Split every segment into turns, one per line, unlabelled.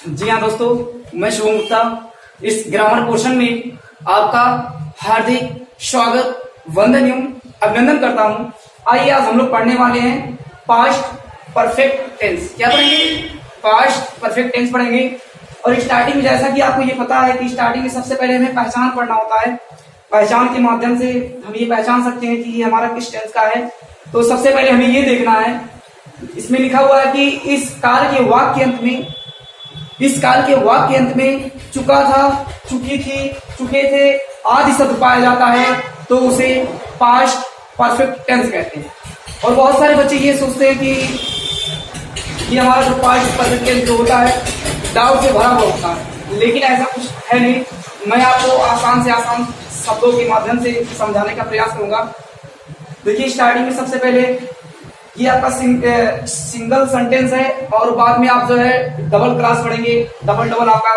जी हाँ दोस्तों, मैं शुभम गुप्ता इस ग्रामर पोर्शन में आपका हार्दिक स्वागत वंदन एवं अभिनंदन करता हूँ। आइए आज हम लोग पढ़ने वाले हैं पास्ट परफेक्ट टेंस। क्या पढ़ेंगे? पास्ट परफेक्ट टेंस पढ़ेंगे। और स्टार्टिंग में जैसा कि आपको ये पता है कि स्टार्टिंग में सबसे पहले हमें पहचान पढ़ना होता है। पहचान के माध्यम से हम ये पहचान सकते हैं कि ये हमारा किस टेंस का है। तो सबसे पहले हमें ये देखना है, इसमें लिखा हुआ है कि इस काल के वाक्य अंत में चुका था, चुकी थी, चुके थे आदि शब्द पाया जाता है तो उसे पास्ट परफेक्ट टेंस कहते हैं। और बहुत सारे बच्चे ये सोचते हैं कि ये हमारा जो पास्ट परफेक्ट टेंस जो होता है डाउट से भरा हुआ होता है, लेकिन ऐसा कुछ है नहीं। मैं आपको आसान से आसान शब्दों के माध्यम से समझाने का प्रयास करूंगा। देखिए स्टार्टिंग में सबसे पहले ये आपका सिंगल सेंटेंस है और बाद में आप जो है डबल क्लास पढ़ेंगे। डबल आपका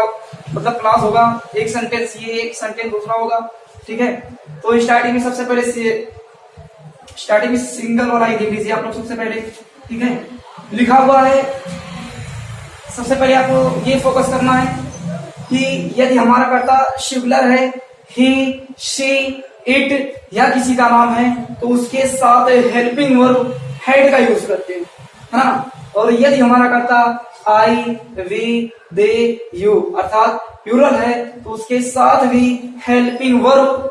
मतलब क्लास होगा। एक सेंटेंस ये, एक सेंटेंस दूसरा होगा, ठीक है। तो स्टार्टिंग में सबसे पहले सिंगल वाला ही देख लीजिए आप लोग सबसे पहले, ठीक है। लिखा हुआ है, सबसे पहले आपको ये फोकस करना है कि यदि हमारा कर्ता सिंगुलर है, ही, शी, इट या किसी का नाम है तो उसके साथ हेल्पिंग वर्ब हेड का यूज करते हैं, है ना। और यदि हमारा कर्ता आई, वी, दे, यू अर्थात प्लूरल है तो उसके साथ भी हेल्पिंग वर्ब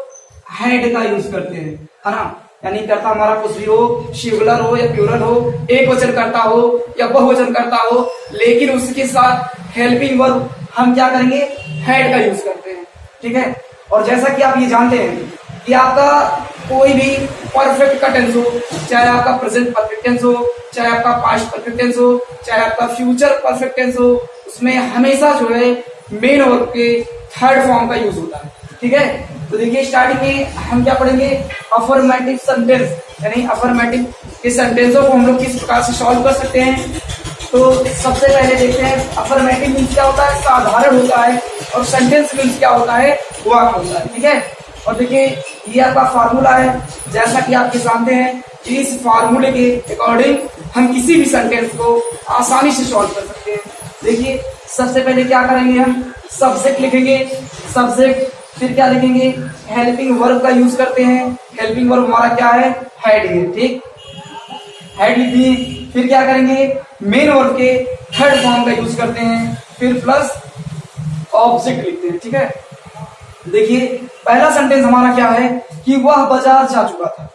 हेड का यूज करते हैं, है ना। यानी कर्ता हमारा कुछ भी हो, सिंगुलर हो या प्लूरल हो, एक वचन करता हो या बहुवचन करता हो, लेकिन उसके साथ हेल्पिंग वर्ब हम क्या करेंगे? हेड का यूज करते हैं, ठीक है। और जैसा कि आप ये जानते हैं कि आपका कोई भी परफेक्ट का टेंस हो, चाहे आपका प्रेजेंट परफेक्ट टेंस हो, चाहे आपका पास्ट परफेक्ट टेंस हो, चाहे आपका फ्यूचर परफेक्ट टेंस हो, उसमें हमेशा जो है मेन वर्ब के थर्ड फॉर्म का यूज होता है, ठीक है। तो देखिए स्टार्टिंग में हम क्या पढ़ेंगे? अफर्मेटिव सेंटेंस, यानी अफर्मेटिव के सेंटेंसों को हम लोग किस प्रकार से सॉल्व कर सकते हैं। तो सबसे पहले देखते हैं अफर्मेटिव मीन्स क्या होता है? साधारण होता है। और सेंटेंस मीन्स क्या होता है? वाक्य होता है, ठीक है। और देखिए ये आपका फार्मूला है, जैसा कि आप जानते हैं कि इस फार्मूले के अकॉर्डिंग हम किसी भी सेंटेंस को आसानी से सॉल्व कर सकते हैं। देखिए सबसे पहले क्या करेंगे? हम सब्जेक्ट लिखेंगे, सब्जेक्ट, फिर क्या लिखेंगे? हेल्पिंग वर्ब का यूज करते हैं। हेल्पिंग वर्ब हमारा क्या है? हेड है, ठीक। हेड लिख दिए, फिर क्या करेंगे? मेन वर्ब के थर्ड फॉर्म का यूज करते हैं, फिर प्लस ऑब्जेक्ट लिखते हैं, ठीक है। देखिए पहला सेंटेंस हमारा क्या है कि वह बाजार जा चुका था।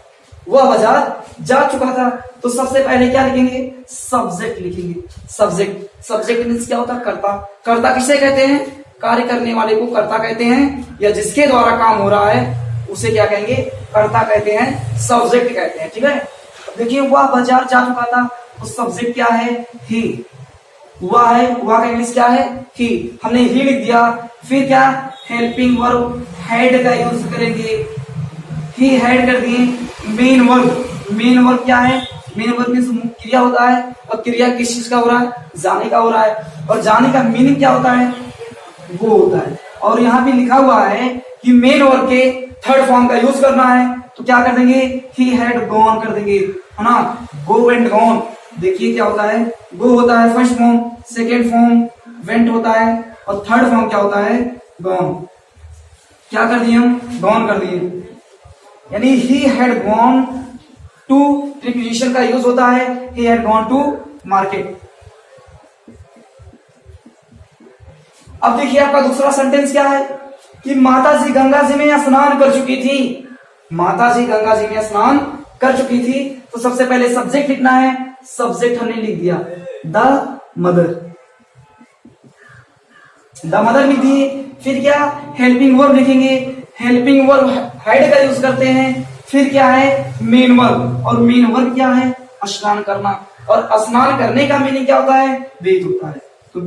वह बाजार जा चुका था तो सबसे पहले क्या लिखेंगे? सब्जेक्ट लिखेंगे। सब्जेक्ट मीन्स क्या होता है? कर्ता। कर्ता किसे कहते हैं? कार्य करने वाले को कर्ता कहते हैं, या जिसके द्वारा काम हो रहा है उसे क्या कहेंगे? कर्ता कहते हैं, सब्जेक्ट कहते हैं, ठीक है। देखिए वह बाजार जा चुका था तो सब्जेक्ट क्या है? ही। हुआ है, हुआ का इंग्लिश क्या है? ही। हमने ही लिख दिया, फिर क्या? हेल्पिंग वर्ब हेड का यूज करेंगे। ही हेड कर दिए। मेन वर्ब क्या है? मेन वर्ब मीन्स क्रिया होता है, और क्रिया किस चीज का हो रहा है? जाने का हो रहा है। और जाने का मीनिंग क्या होता है? वो होता है। और यहाँ भी लिखा हुआ है कि मेन वर्ब के थर्ड फॉर्म का यूज करना है तो क्या कर देंगे? ही हैड गॉन कर देंगे, है ना। Go went gone. देखिए क्या होता है? गो होता है first form, second form went होता है, और थर्ड फॉर्म क्या होता है? गॉन। क्या कर दिए हम? गॉन कर दिए। यानी he had gone to, preposition का यूज होता है, he had gone to market. अब देखिए आपका दूसरा सेंटेंस क्या है कि माता जी गंगा जी में स्नान कर चुकी थी। माता जी गंगा जी में स्नान कर चुकी थी तो सबसे पहले सब्जेक्ट लिखना है। सब्जेक्ट हमने लिख दिया द मदर। द मदर लिख दिए, फिर क्या? हेल्पिंग वर्ब लिखेंगे। हेल्पिंग वर्ब हेड का यूज करते हैं, फिर क्या है? Main verb. और मेन वर्ब क्या है? स्नान करना। और स्नान करने का मीनिंग क्या होता है? बेथ होता है। तो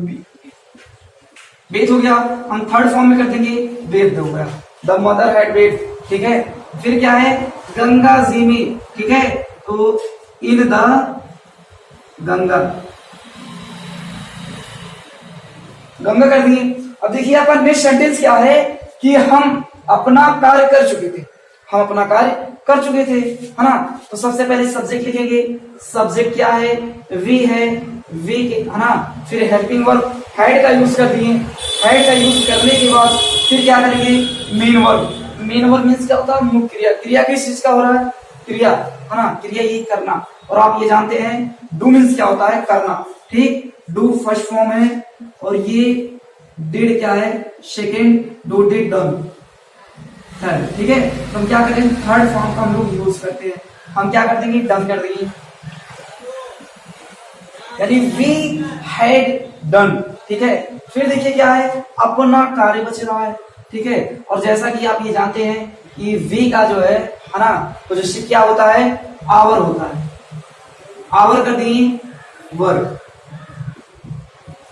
बेथ हो गया, हम थर्ड फॉर्म में कर देंगे, बेथ हो गया। द मदर हैड बेथ, ठीक है। फिर क्या है? गंगा जी में, ठीक है। तो इन द गंगा, गंगा कर दिए। अब देखिए आपका नेक्स्ट सेंटेंस क्या है कि हम अपना कार्य कर चुके थे। हम अपना कार्य कर चुके थे, है ना। तो सबसे पहले सब्जेक्ट लिखेंगे। सब्जेक्ट क्या है? वी है, वी के, है ना। फिर हेल्पिंग वर्ब हैड का यूज कर दिए। हैड का यूज करने के बाद फिर क्या करेंगे, main verb. Main verb means क्या होता है, मुख्य क्रिया। क्रिया किस चीज का हो रहा है, क्रिया, है ना, क्रिया ये करना। और आप ये जानते हैं डू मीन्स क्या होता है, करना, ठीक। डू फर्स्ट फॉर्म है और ये डिड क्या है, second, do did done third, ठीक है। तो हम क्या करें, थर्ड फॉर्म का हम लोग यूज करते हैं। हम क्या कर देंगे, डन कर देंगे, यानी वी हैड डन, ठीक है। फिर देखिए क्या है, अपना कार्य बच रहा है, ठीक है। और जैसा कि आप ये जानते हैं कि वी का जो है ना, तो जो क्या होता है, आवर होता है। आवर कर दिए वर्ब,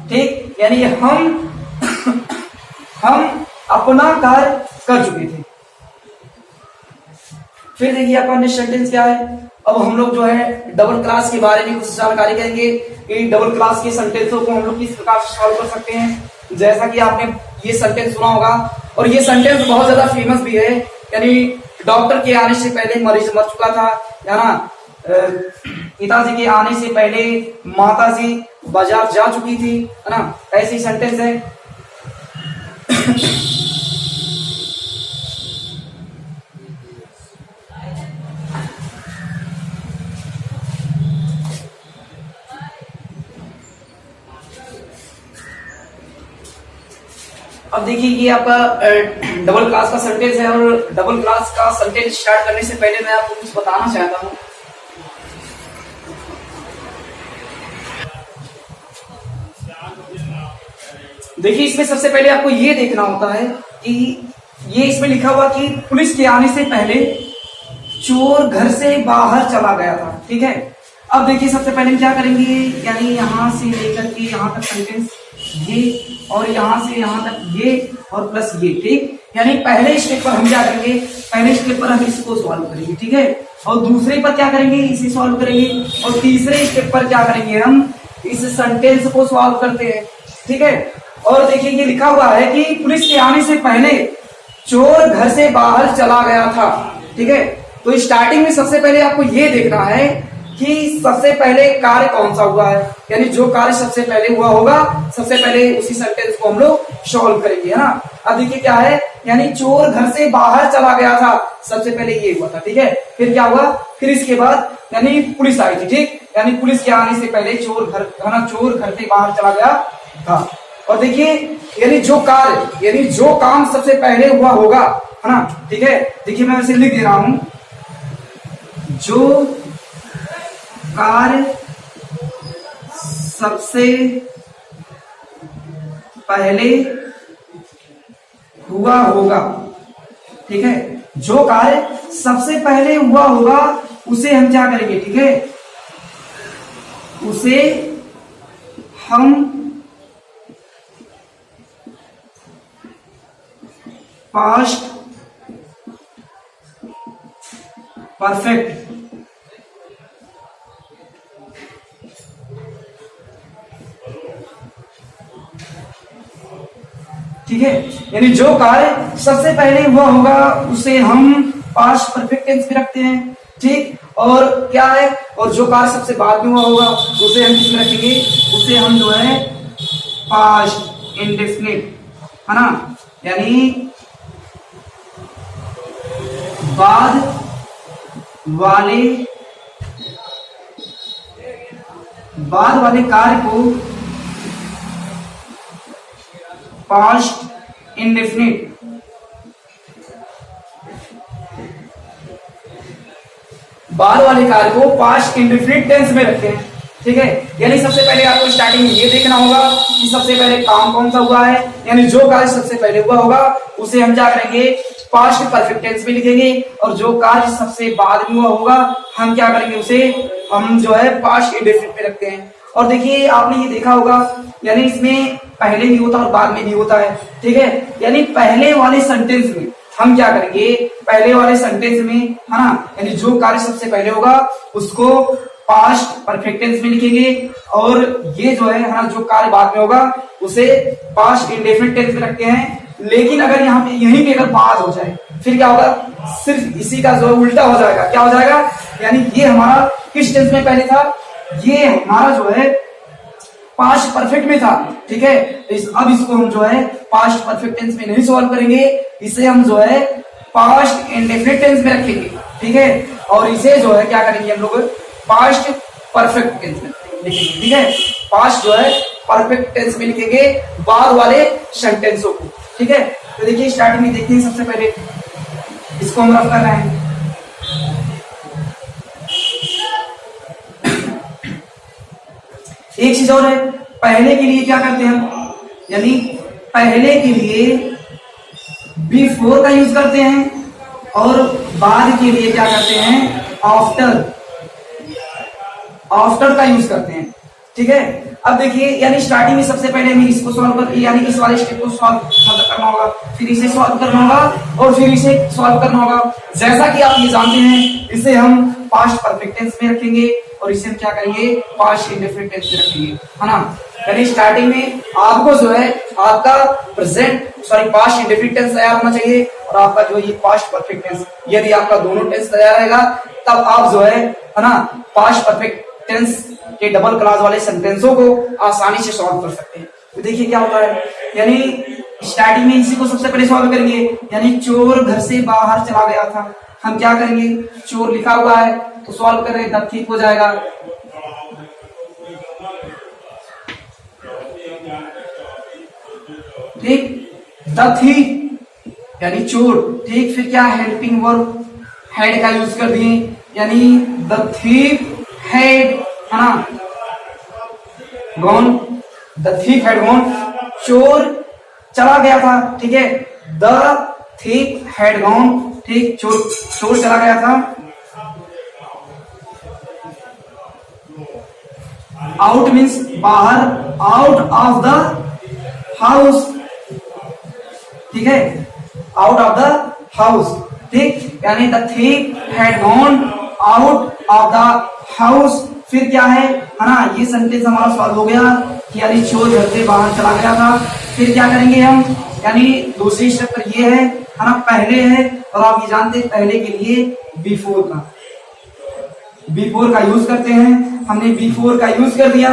ठीक, यानी हम अपना कार्य कर चुके थे। फिर देखिए आपका नेक्स्ट सेंटेंस क्या है। अब हम लोग जो है डबल क्लास के बारे में कुछ जानकारी करेंगे कि डबल क्लास के सेंटेंसों को हम लोग किस प्रकार से सॉल्व कर सकते हैं। जैसा कि आपने ये सेंटेंस सुना होगा और ये सेंटेंस बहुत ज्यादा फेमस भी है, यानी डॉक्टर के आने से पहले मरीज मर चुका था, है ना, पिताजी के आने से पहले माताजी बाजार जा चुकी थी, है ना, ऐसी सेंटेंस है। अब देखिए ये आपका डबल क्लास का सेंटेंस है और डबल क्लास का सेंटेंस स्टार्ट करने से पहले मैं आपको कुछ बताना चाहता हूं। देखिए इसमें सबसे पहले आपको ये देखना होता है कि ये इसमें लिखा हुआ कि पुलिस के आने से पहले चोर घर से बाहर चला गया था, ठीक है। अब देखिए सबसे पहले हम क्या करेंगे, यानी यहां से लेकर के यहां तक सेंटेंस ये और यहां से यहां तक ये और प्लस ये, ठीक। यानी पहले स्टेप पर हम क्या करेंगे, पहले स्टेप पर हम इसको सॉल्व करेंगे, ठीक है। और दूसरे पर क्या करेंगे, इसे सॉल्व करेंगे। और तीसरे स्टेप पर क्या करेंगे, हम इस सेंटेंस को सॉल्व करते हैं, ठीक है। और देखिए ये लिखा हुआ है कि पुलिस के आने से पहले चोर घर से बाहर चला गया था, ठीक है। तो स्टार्टिंग में सबसे पहले आपको ये देखना है कि सबसे पहले कार्य कौन सा हुआ है, यानी जो कार्य सबसे पहले हुआ होगा सबसे पहले उसी सेंटेंस को हम लोग सॉल्व करेंगे, है ना। अब देखिए क्या है, यानी चोर घर से बाहर चला गया था, सबसे पहले ये हुआ था, ठीक है। फिर क्या हुआ, फिर इसके बाद यानी पुलिस आई थी, ठीक, यानी पुलिस के आने से पहले चोर घर से बाहर चला गया था। और देखिए यानी जो कार्य, यानी जो काम सबसे पहले हुआ होगा, है ना, ठीक है। देखिए मैं वैसे लिख दे रहा हूं, जो कार्य सबसे पहले हुआ होगा, ठीक है। जो कार्य सबसे पहले हुआ होगा उसे हम क्या करेंगे, ठीक है, उसे हम पास्ट परफेक्ट, ठीक है। यानी जो कार्य सबसे पहले हुआ होगा उसे हम पास्ट परफेक्ट टेंस में रखते हैं, ठीक। और क्या है, और जो कार्य सबसे बाद में हुआ होगा उसे हम किसमें रखेंगे, उसे हम जो है पास्ट इंडेफिनिट, है ना, यानी बाद वाले कार्य को पास्ट इंडेफिनिट, बाद वाले कार्य को पास्ट इंडेफिनिट टेंस में रखते हैं, ठीक है। यानी सबसे पहले आपको स्टार्टिंग में ये देखना होगा कि सबसे पहले काम कौन सा हुआ है, यानी जो कार्य सबसे पहले हुआ होगा उसे हम क्या करेंगे, पास्ट परफेक्ट टेंस में लिखेंगे। और जो कार्य सबसे बाद में हुआ होगा हम क्या करेंगे, उसे हम जो है पास्ट इंडेफिनिट में रखते हैं। और देखिए आपने ये देखा होगा, यानी इसमें पहले भी होता है और बाद में भी होता है, ठीक है। यानी पहले वाले सेंटेंस में हम क्या करेंगे, पहले वाले सेंटेंस में, है ना, यानी जो कार्य सबसे पहले होगा उसको पास्ट परफेक्ट टेंस में लिखेंगे। और ये जो है ना, जो कार्य बाद में होगा उसे पास्ट इंडेफिनिट टेंस में रखते हैं। लेकिन अगर यहाँ पे यहीं पे अगर बाद हो जाए फिर क्या होगा, सिर्फ इसी का जो उल्टा हो जाएगा, क्या हो जाएगा, यानी ये हमारा किस टेंस में पहले था, ये हमारा जो है पास्ट परफेक्ट में था, ठीक है। अब इसको हम जो है पास्ट परफेक्ट टेंस में नहीं सॉल्व करेंगे, इसे हम जो है पास्ट इंडेफिनिट टेंस में रखेंगे, ठीक है। और इसे जो है क्या करेंगे हम लोग पास्ट परफेक्ट टेंस में लिखेंगे, ठीक है। पास्ट जो है परफेक्ट टेंस में लिखेंगे बाद वाले सेंटेंसों को, ठीक है। तो देखिए स्टार्टिंग में देखते हैं, सबसे पहले इसको हम रफ कर रहे हैं। एक चीज और है, पहले के लिए क्या करते हैं हम, यानी पहले के लिए बिफोर का यूज करते हैं और बाद के लिए क्या करते हैं आफ्टर, आफ्टर का यूज करते हैं, ठीक है। अब देखिए यानी स्टार्टिंग में सबसे पहले हमें इसको सॉल्व कर, यानी इस वाले स्टेप को सॉल्व करना होगा, फिर इसे सॉल्व करना होगा और फिर इसे सॉल्व करना होगा। जैसा कि आप ये जानते हैं, इसे हम पास्ट परफेक्ट टेंस में रखेंगे और इसे हम क्या करेंगे पास्ट इंडेफिनिट टेंस में रखेंगे, है ना। यानी स्टार्टिंग में आपको जो है आपका पास्ट इंडेफिनिट टेंस तैयार होना चाहिए और आपका जो ये पास्ट परफेक्ट टेंस, यदि आपका दोनों टेंस तैयार रहेगा तब आप जो है ना पास्ट परफेक्ट टेंस के डबल क्लॉज वाले सेंटेंसों को आसानी से सॉल्व कर सकते हैं। तो देखिए क्या होता है, यानी स्टार्टिंग में इसी को सबसे पहले सॉल्व करेंगे, यानी चोर घर से बाहर चला गया था। हम क्या करेंगे, चोर लिखा हुआ है तो सॉल्व कर रहे हैं, तब ठीक हो जाएगा। ठीक, द थीफ यानी चोर, ठीक। फिर क्या हेल्पिंग वर्ब हैड का यूज कर दिए, यानी द थीफ हैड, है ना, gone, the thief had gone, चोर चला गया था, ठीक है। द थीफ हैड गॉन, ठीक, चोर चला गया था। आउट मीन्स बाहर, आउट ऑफ द हाउस, ठीक है, आउट ऑफ द हाउस, ठीक। यानी the thief had gone out of the house. फिर क्या है ना, ये सेंटेंस हमारा सॉल्व हो गया कि यानी चोर घर से बाहर चला गया था। फिर क्या करेंगे हम, यानी दूसरी स्टेप पर ये है ना, पहले है और आप ये जानते हैं पहले के लिए बिफोर का यूज करते हैं। हमने बिफोर का यूज कर दिया।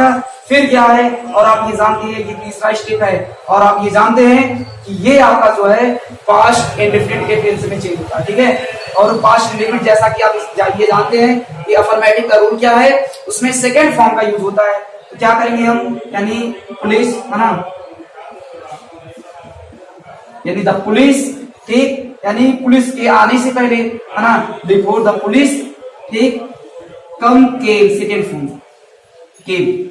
फिर क्या है, और आप ये जानते हैं कि तीसरा स्टेप है और आप ये जानते हैं कि ये आपका जो है पास्ट इंडेफिनिट के टेंस में चेंज होता है, ठीक है। और पास्ट इंडेफिनिट जैसा कि आप ये जानते हैं कि अफर्मेटिव का रूल क्या है, उसमें सेकेंड फॉर्म का यूज होता है। तो क्या करेंगे हम, यानी पुलिस, है ना, यानी द पुलिस, ठीक, यानी पुलिस के आने से पहले, है ना, बिफोर द पुलिस, ठीक, कम केम, सेकेंड फॉर्म केम।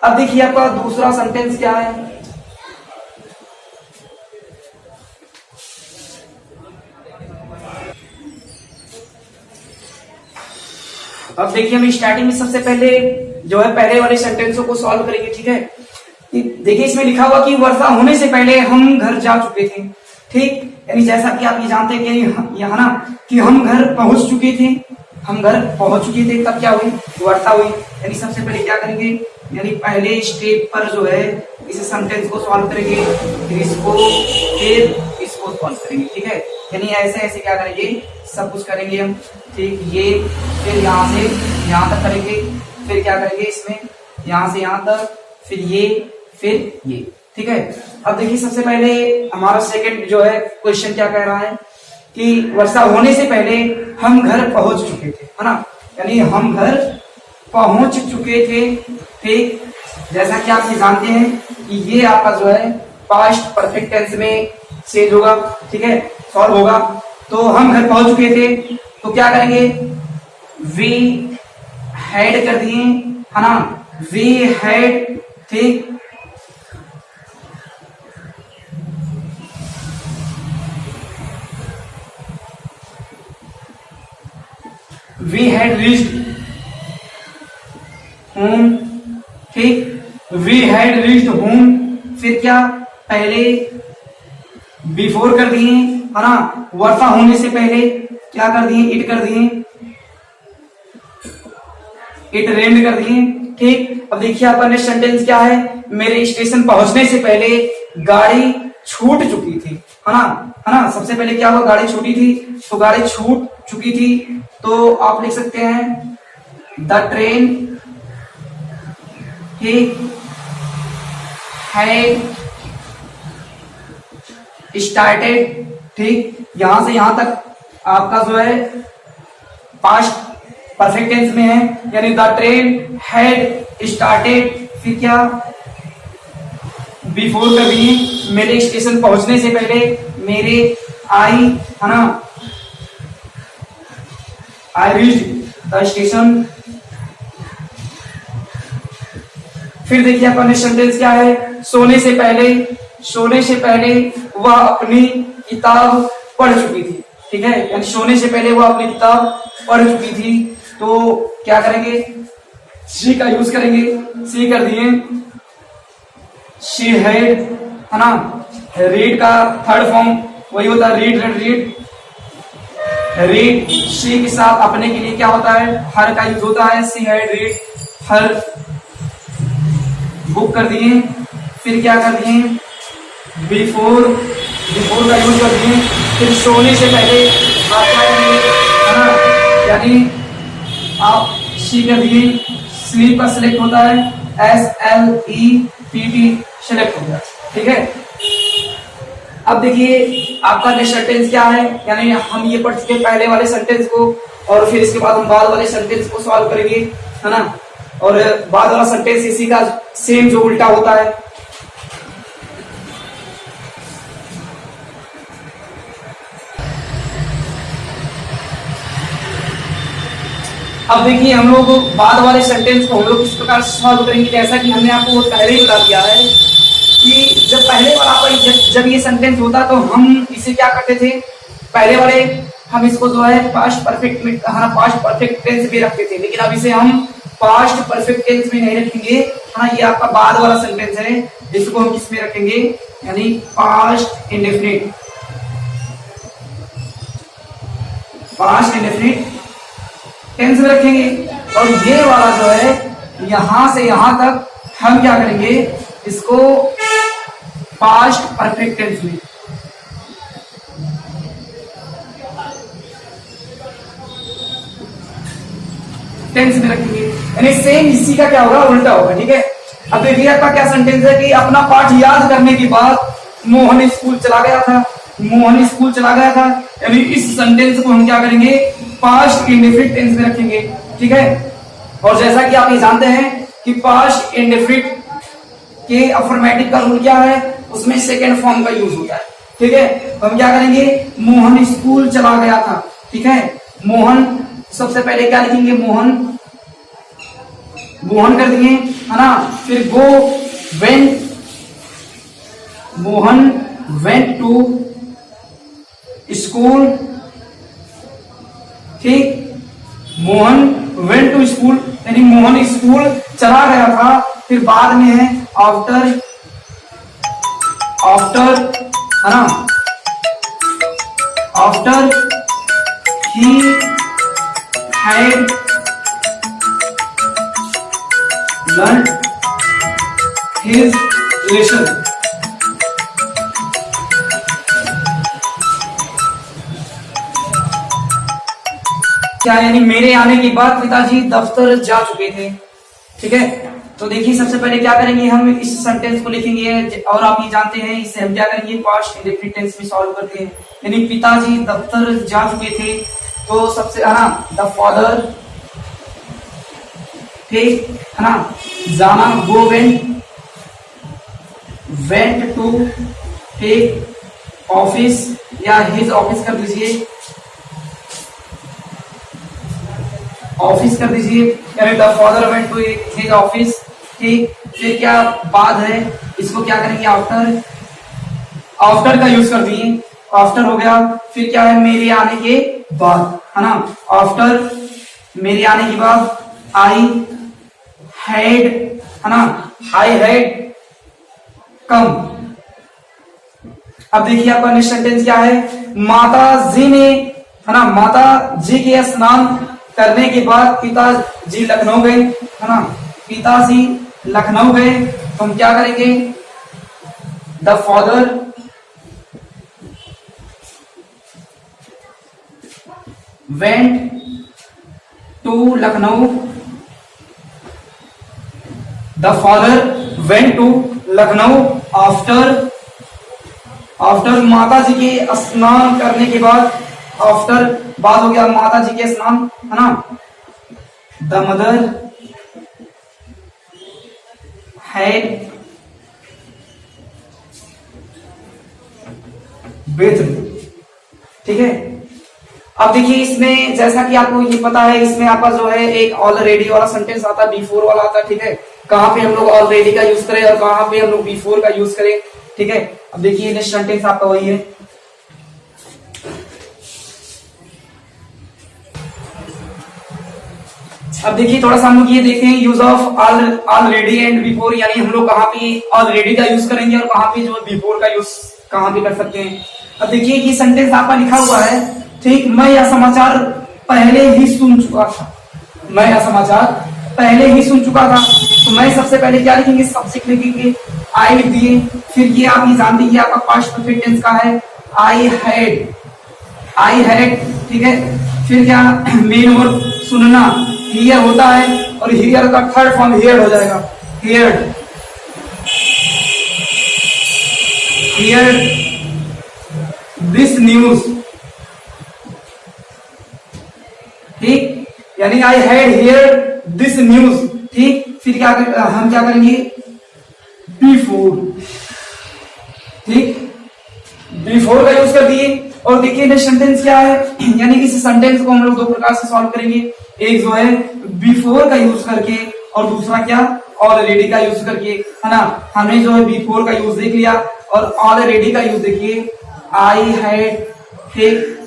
अब देखिए आपका दूसरा सेंटेंस क्या है, अब देखिए हम स्टार्टिंग में सबसे पहले जो है पहले वाले सेंटेंसों को सॉल्व करेंगे, ठीक है। देखिए इसमें लिखा हुआ कि वर्षा होने से पहले हम घर जा चुके थे, ठीक, यानी जैसा कि आप ये जानते हैं कि यहाँ ना कि हम घर पहुंच चुके थे, हम घर पहुंच चुके थे, तब क्या हुई, वर्षा हुई। यानी सबसे पहले क्या करेंगे, यानी पहले स्टेप पर जो है इस सेंटेंस को सॉल्व करेंगे, फिर इसको सॉल्व करेंगे, ठीक है। यानी ऐसे ऐसे क्या करेंगे, सब कुछ करेंगे हम, ठीक। ये फिर यहाँ से यहाँ तक करेंगे, फिर क्या करेंगे इसमें यहाँ से यहाँ तक, फिर ये, ठीक है। अब देखिए सबसे पहले हमारा सेकंड जो है क्वेश्चन क्या कह रहा है कि वर्षा होने से पहले हम घर पहुंच चुके थे, है ना, यानी हम घर पहुंच चुके थे, ठीक। जैसा कि आप ये जानते हैं कि ये आपका जो है पास्ट परफेक्ट टेंस में चेंज होगा, ठीक है, सॉल्व होगा। तो हम घर पहुंच चुके थे तो क्या करेंगे, वी हैड कर दिए, है ना, वी हैड, ठीक, वी हैड रीच्ड होम, ठीक, वी हैड रीच्ड होम। फिर क्या, पहले बिफोर कर दिए, है ना, वर्षा होने से पहले क्या कर दिए, इट कर दिए, इट रेन्ड कर दिए, ठीक। अब देखिए आपका नेक्स्ट सेंटेंस क्या है, मेरे स्टेशन पहुंचने से पहले गाड़ी छूट चुकी थी, है ना, सबसे पहले क्या हुआ, गाड़ी छूटी थी, तो गाड़ी छूट चुकी थी, तो आप लिख सकते हैं the train he had started, ठीक, यहां से यहां तक आपका जो है पास्ट परफेक्ट टेंस में है, यानी द ट्रेन हैड स्टार्टेड, फिर क्या बिफोर कर दिए, मेरे स्टेशन पहुंचने से पहले, मेरे आई, है ना, आई रीच्ड द स्टेशन। फिर देखिए आपका नेक्स्ट सेंटेंस क्या है, सोने से पहले, सोने से पहले वह अपनी किताब पढ़ चुकी थी, ठीक है, यानी सोने से पहले वह अपनी किताब पढ़ चुकी थी। तो क्या करेंगे, शी का यूज करेंगे, सी कर दिए, शी हैड, है ना, रीड का थर्ड फॉर्म वही होता है, रीड, रीड, रीड, शी के साथ अपने के लिए क्या होता है, हर का यूज होता है, she had read her book कर दिए। फिर क्या कर दिए, बिफोर, बिफोर का यूज कर दिए। फिर सोने से पहले आप क्या करेंगे, है ना, यानी आप सी कर दिए, स्लीप का सिलेक्ट होता है, SLEPT सिलेक्ट हो गया, ठीक है। अब देखिए आपका नेक्स्ट सेंटेंस क्या है, यानी हम ये पढ़ चुके पहले वाले सेंटेंस को, और फिर इसके बाद हम बाद वाले सेंटेंस को सॉल्व करेंगे, है ना, और बाद वाला सेंटेंस इसी का सेम जो उल्टा होता है। अब देखिए हम लोग बाद वाले सेंटेंस को हम लोग किस प्रकार सॉल्व करेंगे, जैसा कि हमने आपको पहले ही बता दिया है कि जब पहले वाला जब ये सेंटेंस होता तो हम इसे क्या करते थे, पहले वाले हम इसको जो है पास्ट परफेक्ट में, पास्ट परफेक्ट टेंस में रखते थे, लेकिन अब इसे हम पास्ट परफेक्ट टेंस में नहीं रखेंगे, है ना, ये आपका बाद वाला सेंटेंस है, इसको हम किस में रखेंगे, यानी past indefinite, past indefinite tense में रखेंगे। और ये वाला जो है यहां से यहां तक हम क्या करेंगे, इसको पास्ट परफेक्ट टेंस में, टेंस में रखेंगे, यानी सेम इसी का क्या होगा, उल्टा होगा, ठीक है। अब देखिए आपका क्या सेंटेंस है कि अपना पाठ याद करने के बाद मोहन स्कूल चला गया था, मोहन स्कूल चला गया था, यानी इस सेंटेंस को हम क्या करेंगे, पास्ट इंडेफिनिट टेंस में रखेंगे, ठीक है। और जैसा कि आप ये जानते हैं कि पास्ट इंडेफिनिट के अफर्मेटिव का रूल क्या है, उसमें सेकंड फॉर्म का यूज होता है, ठीक है। तो हम क्या करेंगे, मोहन स्कूल चला गया था, ठीक है, मोहन सबसे पहले क्या लिखेंगे, मोहन, मोहन कर दिए, है ना। फिर go, went, Mohan went to school, ठीक, मोहन वेंट टू स्कूल, यानी मोहन स्कूल चला गया था। फिर बाद में है आफ्टर, आफ्टर, है ना, after he had learn his lesson, क्या, यानी मेरे आने के बाद पिताजी दफ्तर जा चुके थे, ठीक है। तो देखिए सबसे पहले क्या करेंगे, हम इस सेंटेंस को लिखेंगे, और आप ये जानते हैं इससे हम क्या करेंगे, पास्ट इंडेफिनिट टेंस में सॉल्व करते हैं, यानी पिताजी दफ्तर जा चुके थे, तो सबसे, है ना, द फादर, ठीक, है ना, जाना, गो, वेंट, वेंट टू, ठीक, ऑफिस या हिज ऑफिस कर दीजिए, ऑफिस कर दीजिए, यानी the father went to his office, ठीक। फिर क्या बाद है, इसको क्या करेंगे, आफ्टर, आफ्टर का यूज कर दिए, आफ्टर हो गया। फिर क्या है, मेरे आने के बाद, है ना, आफ्टर, मेरे आने के बाद, आई हैड, है ना, आई हैड कम। अब देखिए आपका नेक्स्ट सेंटेंस क्या है, माता जी ने, है ना, माता जी के स्नान करने के बाद पिताजी लखनऊ गए, है ना, पिताजी लखनऊ गए, तो हम क्या करेंगे, the father went to Lucknow the father went to Lucknow after माता जी के स्नान करने के बाद, आफ्टर बाद हो गया माता जी के स्नान, है ना। द मदर हैड बेथड, ठीक है। अब देखिए इसमें जैसा कि आपको ये पता है, इसमें आपका जो है एक ऑलरेडी वाला सेंटेंस आता है, बिफोर वाला आता है, ठीक है। कहां पे हम लोग ऑलरेडी का यूज करें और कहां पे हम लोग बिफोर का यूज करें, ठीक है। अब देखिए नेक्स्ट सेंटेंस आपका वही है। अब देखिए थोड़ा सा हम लोग ये देखते हैं use of already and before, यानी हम लोग कहां पे ऑलरेडी का यूज करेंगे और कहां पे जो बिफोर का यूज कहां पे कर सकते हैं। अब देखिए ये सेंटेंस आपका लिखा हुआ है, ठीक। मैं यह समाचार पहले ही सुन चुका था, मैं यह समाचार पहले ही सुन चुका था। तो मैं सबसे पहले क्या लिखेंगे, सब्जेक्ट लिखेंगे, आई लिख दिए। फिर ये आप ये जानते हैं आपका पास्ट परफेक्ट टेंस का है, आई हैड, ठीक है। फिर क्या, मेन वर्ब सुनना, हियर होता है और हियर का थर्ड फॉर्म हियर्ड हो जाएगा, हियर्ड दिस न्यूज, ठीक। यानी I had heard this news, ठीक। फिर क्या हम क्या करेंगे, बिफोर, ठीक, बिफोर का यूज कर दिए। और देखिए नेक्स्ट सेंटेंस क्या है, यानी इस सेंटेंस को हम लोग दो प्रकार से सॉल्व करेंगे, एक जो है बिफोर का यूज करके और दूसरा क्या, ऑलरेडी का यूज करके, है ना। हमने जो है बिफोर का यूज देख लिया और ऑलरेडी का यूज देखिए, आई हैड, ठीक।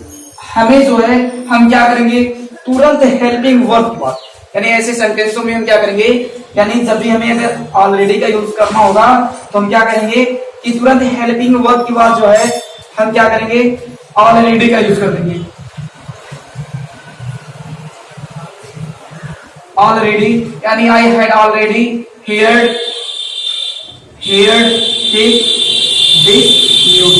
हमें जो है हम क्या करेंगे, तुरंत हेल्पिंग वर्ब की बात, यानी ऐसे सेंटेंसों में हम क्या करेंगे, यानी जब भी हमें अगर ऑलरेडी का यूज करना होगा तो हम क्या करेंगे कि तुरंत हेल्पिंग वर्ब की बात जो है हम क्या करेंगे, ऑलरेडी का यूज कर देंगे, ऑलरेडी, यानी I had already heard this news,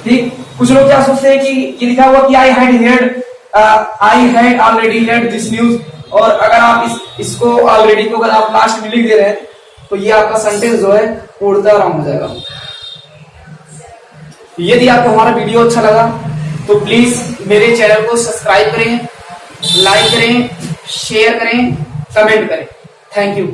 ठीक। कुछ लोग क्या सोचते हैं कि ये लिखा हुआ कि I had already heard this news, और अगर आप इसको ऑलरेडी को अगर आप लास्ट में लिख दे रहे हैं तो ये आपका सेंटेंस जो है उड़ता रॉन्ग हो जाएगा। यदि आपको हमारा वीडियो अच्छा लगा तो प्लीज मेरे चैनल को सब्सक्राइब करें, लाइक करें, शेयर करें, कमेंट करें। Thank you.